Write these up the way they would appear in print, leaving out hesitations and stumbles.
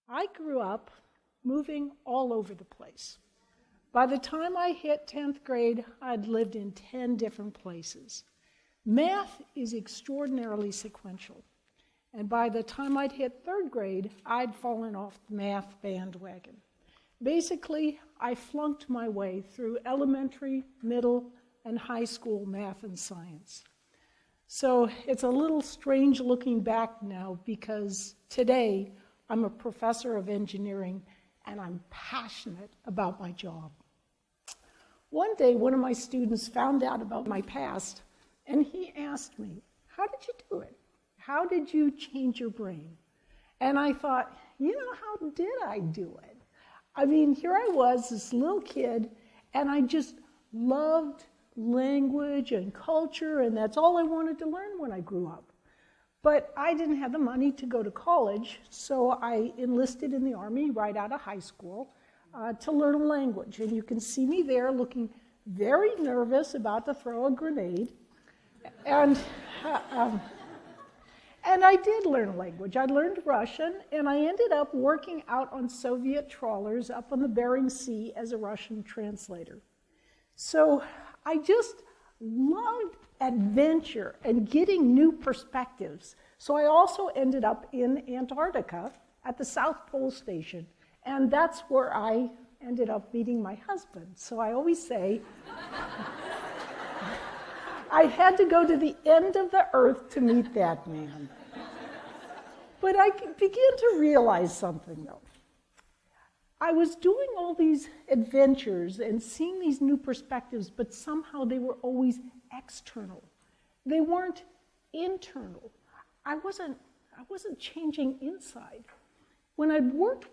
I grew up moving all over the place. By the time I hit 10th grade, I'd lived in 10 different places. Math is extraordinarily sequential. And by the time I'd hit 3rd grade, I'd fallen off the math bandwagon. Basically, I flunked my way through elementary, middle, and high school math and science. So it's a little strange looking back now because today I'm a professor of engineering and I'm passionate about my job. One day, one of my students found out about my past and he asked me, "How did you do it? How did you change your brain?" And I thought, how did I do it? I mean, here I was, this little kid, and I just loved language and culture, and that's all I wanted to learn when I grew up. But I didn't have the money to go to college, so I enlisted in the Army right out of high school to learn a language. And you can see me there looking very nervous, about to throw a grenade. And I did learn a language. I learned Russian, and I ended up working out on Soviet trawlers up on the Bering Sea as a Russian translator. So I just loved adventure and getting new perspectives. So I also ended up in Antarctica at the South Pole Station, and that's where I ended up meeting my husband. So I always say, I had to go to the end of the earth to meet that man. But I began to realize something, though. I was doing all these adventures and seeing these new perspectives, but somehow they were always external. They weren't internal. I wasn't changing inside. When I'd worked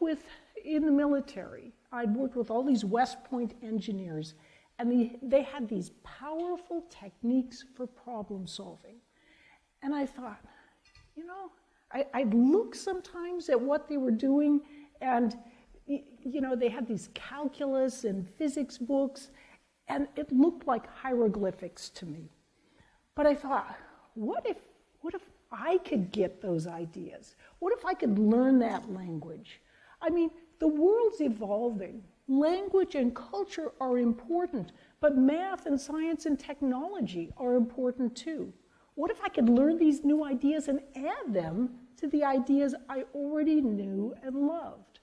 in the military, I'd worked with all these West Point engineers, and they had these powerful techniques for problem solving. And I thought, I'd look sometimes at what they were doing, and they had these calculus and physics books, and it looked like hieroglyphics to me. But I thought, what if I could get those ideas? What if I could learn that language? I mean, the world's evolving. Language and culture are important, but math and science and technology are important too. What if I could learn these new ideas and add them to the ideas I already knew and loved?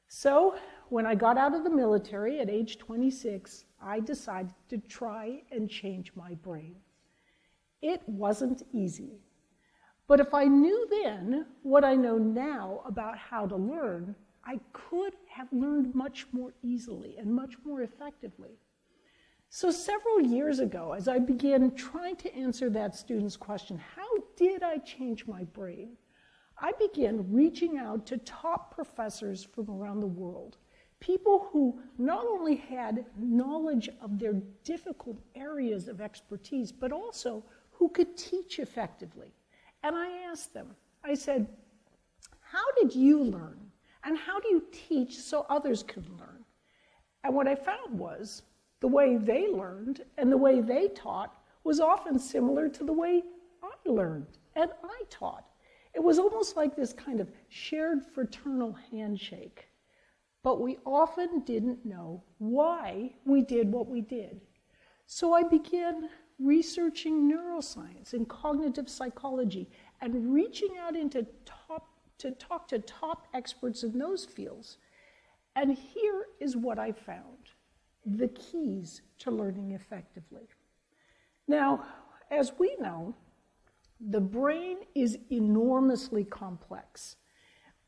So when I got out of the military at age 26, I decided to try and change my brain. It wasn't easy. But if I knew then what I know now about how to learn, I could have learned much more easily and much more effectively. So several years ago, as I began trying to answer that student's question, how did I change my brain? I began reaching out to top professors from around the world, people who not only had knowledge of their difficult areas of expertise, but also who could teach effectively. And I asked them, I said, how did you learn? And how do you teach so others can learn? And what I found was the way they learned and the way they taught was often similar to the way I learned and I taught. It was almost like this kind of shared fraternal handshake. But we often didn't know why we did what we did. So I began researching neuroscience and cognitive psychology and reaching out to talk to top experts in those fields. And here is what I found: the keys to learning effectively. Now, as we know, the brain is enormously complex,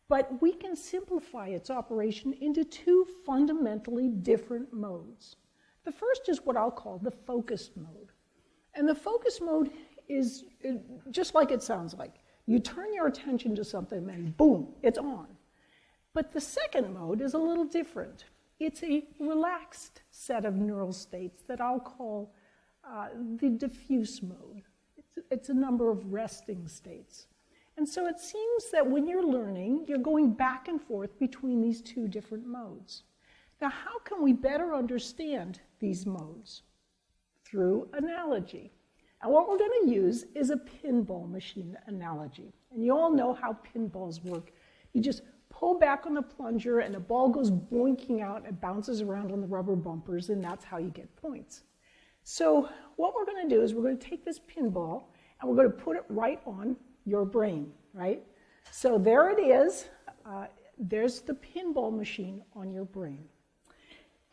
but we can simplify its operation into two fundamentally different modes. The first is what I'll call the focused mode. And the focused mode is just like it sounds like. You turn your attention to something and boom, it's on. But the second mode is a little different. It's a relaxed set of neural states that I'll call the diffuse mode. It's a number of resting states. And so it seems that when you're learning, you're going back and forth between these two different modes. Now, how can we better understand these modes? Through analogy. And what we're going to use is a pinball machine analogy. And you all know how pinballs work. You just pull back on the plunger, and the ball goes boinking out and bounces around on the rubber bumpers, and that's how you get points. So what we're going to do is we're going to take this pinball, and we're going to put it right on your brain, right? So there it is. There's the pinball machine on your brain.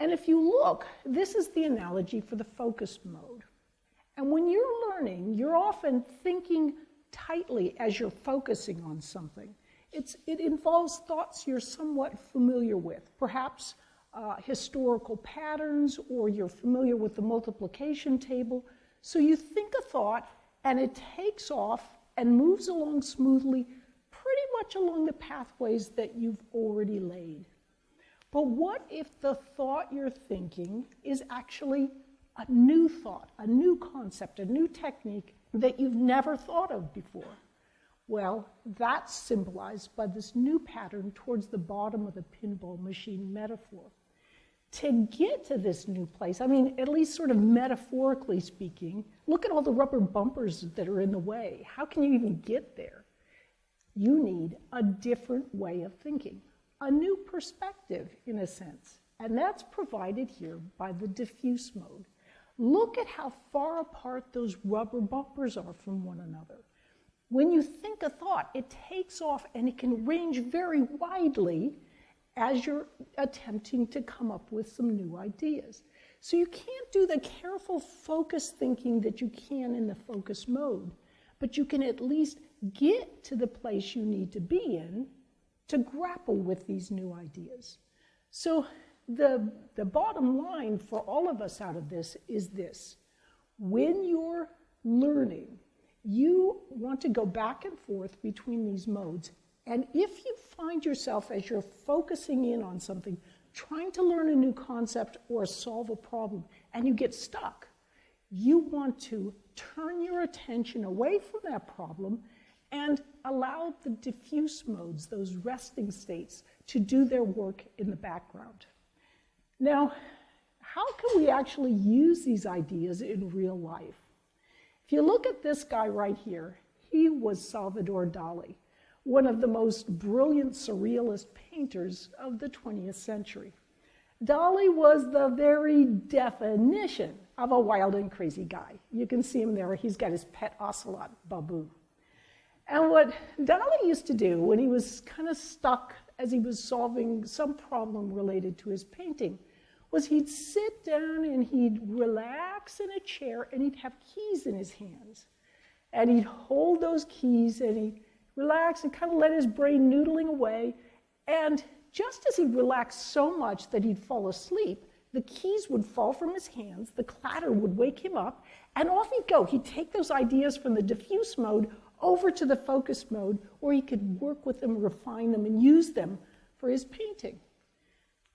And if you look, this is the analogy for the focus mode. And when you're learning, you're often thinking tightly as you're focusing on something. It involves thoughts you're somewhat familiar with, perhaps historical patterns, or you're familiar with the multiplication table. So you think a thought, and it takes off and moves along smoothly, pretty much along the pathways that you've already laid. But what if the thought you're thinking is actually a new thought, a new concept, a new technique that you've never thought of before? Well, that's symbolized by this new pattern towards the bottom of the pinball machine metaphor. To get to this new place, I mean, at least sort of metaphorically speaking, look at all the rubber bumpers that are in the way. How can you even get there? You need a different way of thinking, a new perspective in a sense, and that's provided here by the diffuse mode. Look at how far apart those rubber bumpers are from one another. When you think a thought, it takes off and it can range very widely as you're attempting to come up with some new ideas. So you can't do the careful focus thinking that you can in the focus mode, but you can at least get to the place you need to be in to grapple with these new ideas. So the bottom line for all of us out of this is this. When you're learning, you want to go back and forth between these modes. And if you find yourself, as you're focusing in on something, trying to learn a new concept or solve a problem, and you get stuck, you want to turn your attention away from that problem and allow the diffuse modes, those resting states, to do their work in the background. Now, how can we actually use these ideas in real life? If you look at this guy right here, he was Salvador Dali, one of the most brilliant surrealist painters of the 20th century. Dali was the very definition of a wild and crazy guy. You can see him there. He's got his pet ocelot, Babu. And what Dali used to do when he was kind of stuck as he was solving some problem related to his painting was he'd sit down and he'd relax in a chair and he'd have keys in his hands. And he'd hold those keys and he'd relax and kind of let his brain noodling away. And just as he'd relax so much that he'd fall asleep, the keys would fall from his hands, the clatter would wake him up, and off he'd go. He'd take those ideas from the diffuse mode over to the focus mode, where he could work with them, refine them, and use them for his painting.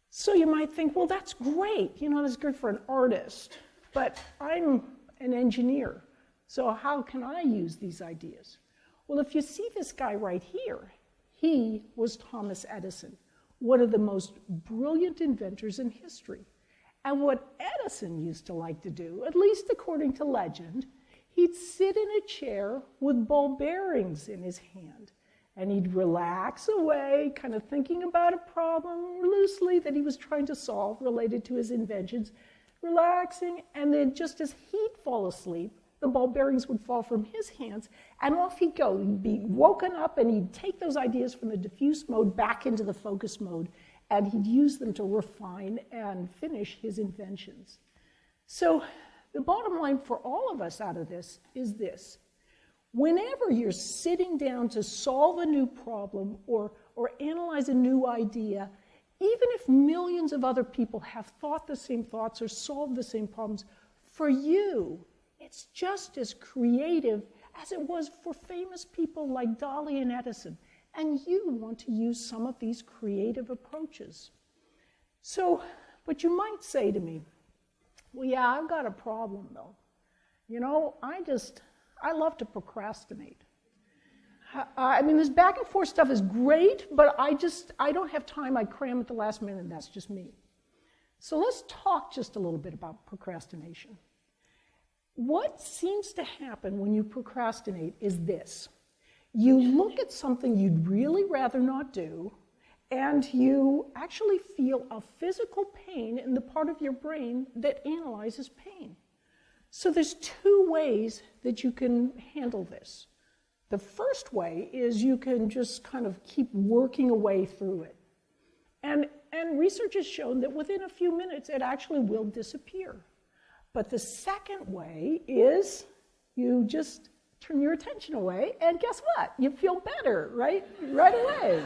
So you might think, well, that's great. You know, that's good for an artist. But I'm an engineer, so how can I use these ideas? Well, if you see this guy right here, he was Thomas Edison, one of the most brilliant inventors in history. And what Edison used to like to do, at least according to legend, he'd sit in a chair with ball bearings in his hand, and he'd relax away, kind of thinking about a problem loosely that he was trying to solve related to his inventions, relaxing, and then just as he'd fall asleep, the ball bearings would fall from his hands, and off he'd go. He'd be woken up, and he'd take those ideas from the diffuse mode back into the focus mode, and he'd use them to refine and finish his inventions. So the bottom line for all of us out of this is this. Whenever you're sitting down to solve a new problem or analyze a new idea, even if millions of other people have thought the same thoughts or solved the same problems, for you, it's just as creative as it was for famous people like Dali and Edison. And you want to use some of these creative approaches. So, but you might say to me, well, yeah, I've got a problem though. You know, I love to procrastinate. I mean, this back and forth stuff is great, but I don't have time. I cram at the last minute, and that's just me. So let's talk just a little bit about procrastination. What seems to happen when you procrastinate is this. You look at something you'd really rather not do, and you actually feel a physical pain in the part of your brain that analyzes pain. So there's two ways that you can handle this. The first way is you can just kind of keep working away through it. And research has shown that within a few minutes, it actually will disappear. But the second way is you just turn your attention away, and guess what? You feel better, right away.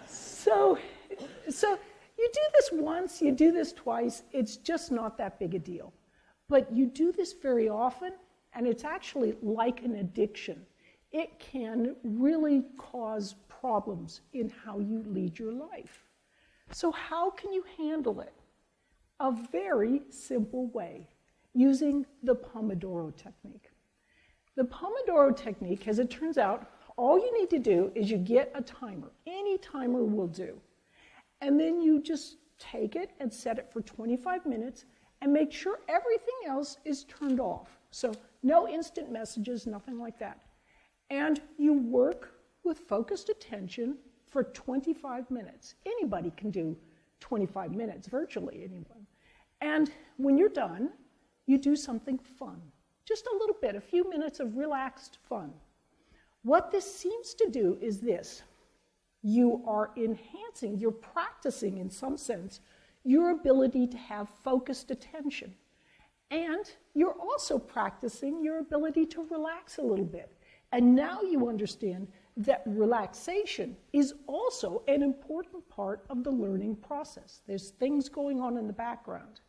So you do this once, you do this twice, it's just not that big a deal. But you do this very often, and it's actually like an addiction. It can really cause problems in how you lead your life. So how can you handle it? A very simple way, using the Pomodoro technique. The Pomodoro technique, as it turns out, all you need to do is you get a timer. Any timer will do. And then you just take it and set it for 25 minutes and make sure everything else is turned off. So no instant messages, nothing like that. And you work with focused attention for 25 minutes. Anybody can do 25 minutes, virtually anyone. And when you're done, you do something fun. Just a little bit, a few minutes of relaxed fun. What this seems to do is this. You are enhancing, you're practicing in some sense, your ability to have focused attention. And you're also practicing your ability to relax a little bit. And now you understand that relaxation is also an important part of the learning process. There's things going on in the background.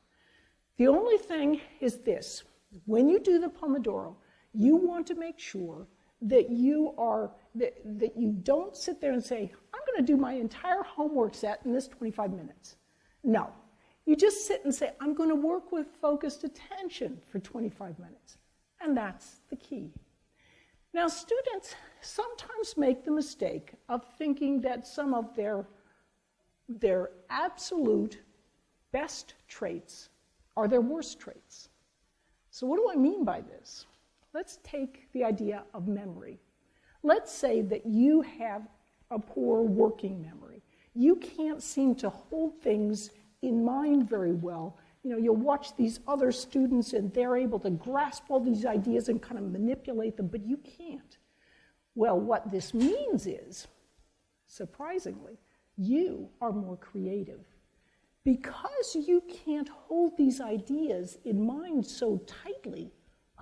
The only thing is this. When you do the Pomodoro, you want to make sure that you don't sit there and say, I'm going to do my entire homework set in this 25 minutes. No. You just sit and say, I'm going to work with focused attention for 25 minutes. And that's the key. Now, students sometimes make the mistake of thinking that some of their absolute best traits are their worst traits. So what do I mean by this? Let's take the idea of memory. Let's say that you have a poor working memory. You can't seem to hold things in mind very well. You know, you'll watch these other students and they're able to grasp all these ideas and kind of manipulate them, but you can't. Well, what this means is, surprisingly, you are more creative. Because you can't hold these ideas in mind so tightly,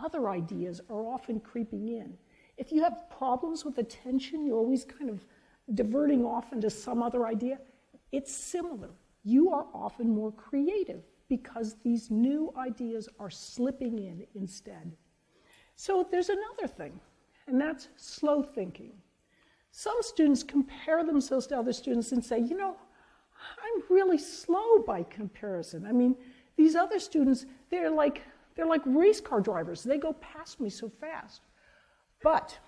other ideas are often creeping in. If you have problems with attention, you're always kind of diverting off into some other idea, it's similar. You are often more creative because these new ideas are slipping in instead. So there's another thing, and that's slow thinking. Some students compare themselves to other students and say, you know, I'm really slow by comparison. I mean, these other students, they're like race car drivers. They go past me so fast. But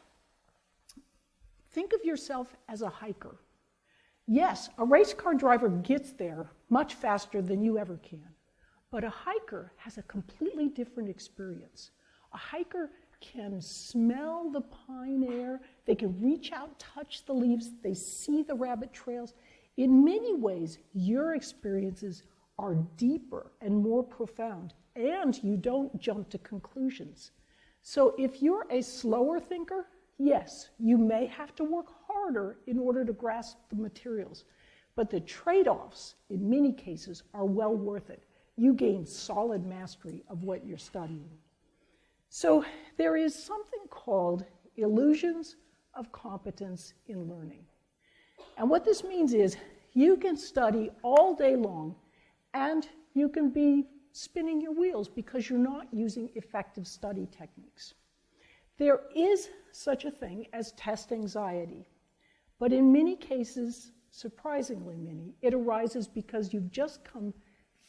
think of yourself as a hiker. Yes, a race car driver gets there much faster than you ever can. But a hiker has a completely different experience. A hiker can smell the pine air. They can reach out, touch the leaves. They see the rabbit trails. In many ways, your experiences are deeper and more profound, and you don't jump to conclusions. So if you're a slower thinker, yes, you may have to work harder in order to grasp the materials. But the trade-offs, in many cases, are well worth it. You gain solid mastery of what you're studying. So there is something called illusions of competence in learning. And what this means is you can study all day long and you can be spinning your wheels because you're not using effective study techniques. There is such a thing as test anxiety, but in many cases, surprisingly many, it arises because you've just come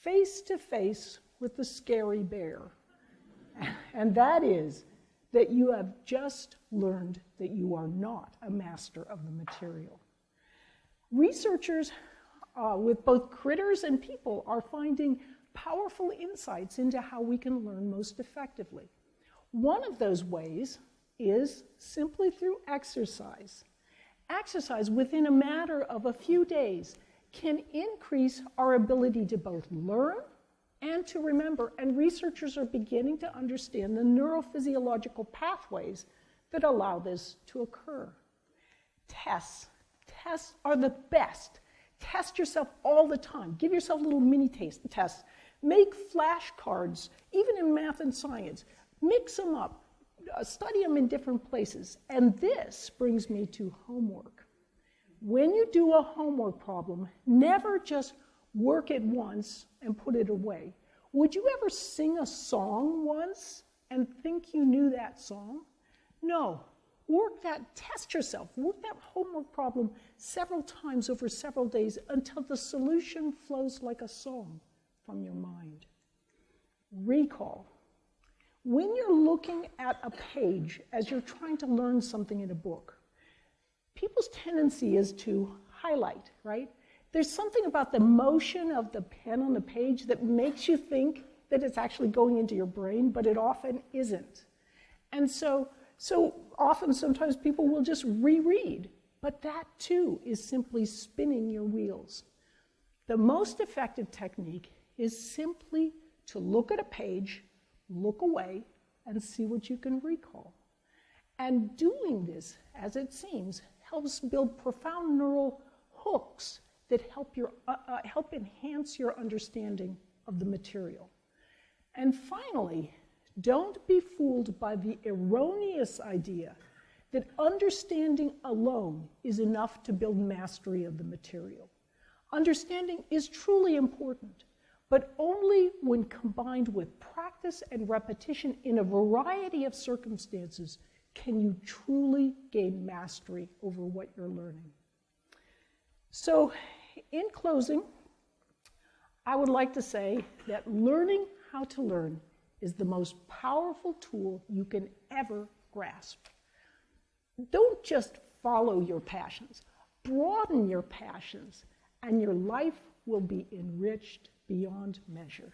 face to face with the scary bear. And that is that you have just learned that you are not a master of the material. Researchers with both critters and people are finding powerful insights into how we can learn most effectively. One of those ways is simply through exercise. exercise within a matter of a few days can increase our ability to both learn and to remember. And researchers are beginning to understand the neurophysiological pathways that allow this to occur. Tests. Tests are the best. Test yourself all the time. Give yourself little mini tests. Make flashcards, even in math and science. Mix them up. Study them in different places. And this brings me to homework. When you do a homework problem, never just work it once and put it away. Would you ever sing a song once and think you knew that song? No. Test yourself. Work that homework problem several times over several days until the solution flows like a song from your mind. Recall. When you're looking at a page as you're trying to learn something in a book, people's tendency is to highlight, right? There's something about the motion of the pen on the page that makes you think that it's actually going into your brain, but it often isn't. And so often, sometimes people will just reread, but that too is simply spinning your wheels. The most effective technique is simply to look at a page, look away, and see what you can recall. And doing this, as it seems, helps build profound neural hooks that help enhance your understanding of the material. And finally, don't be fooled by the erroneous idea that understanding alone is enough to build mastery of the material. Understanding is truly important, but only when combined with practice and repetition in a variety of circumstances can you truly gain mastery over what you're learning. So, in closing, I would like to say that learning how to learn is the most powerful tool you can ever grasp. Don't just follow your passions, broaden your passions, and your life will be enriched beyond measure.